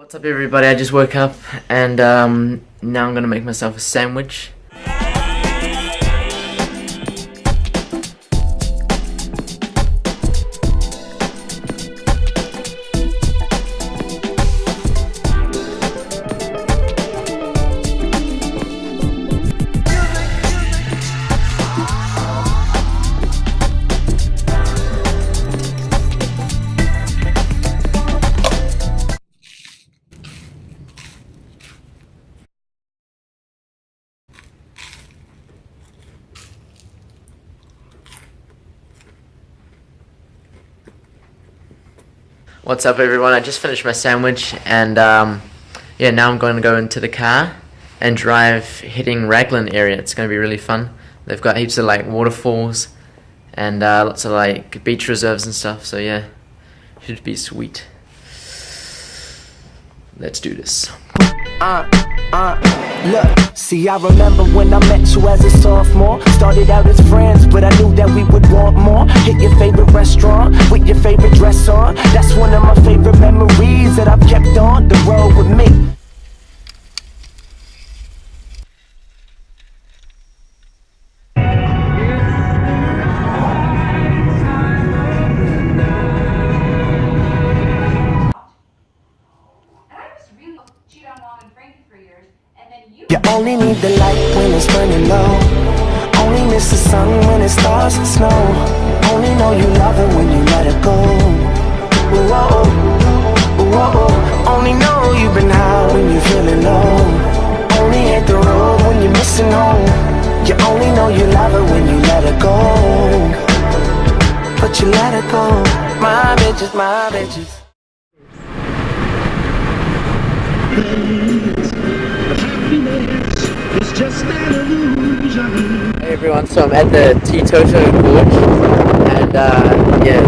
What's up everybody, I just woke up and now I'm gonna make myself a sandwich. What's up everyone, I just finished my sandwich and yeah, now I'm going to go into the car and drive hitting Raglan area. It's going to be really fun. They've got heaps of like waterfalls and lots of like beach reserves and stuff, so yeah, should be sweet. Let's do this. Look, see, I remember when I met you as a sophomore. Started out as friends, but I knew that we would want more. Hit your favorite restaurant with your favorite dress on. That's one of my favorite memories that I've kept on the road with me. You only need the light when it's burning low. Only miss the sun when it starts to snow. Only know you love it when you let it go. Whoa, whoa. Only know you've been high when you're feeling low. Only hit the road when you're missing home. You only know you love it when you let it go. But you let it go. My bitches, my bitches. Hey everyone, so I'm at the Teetoto Gorge and yeah,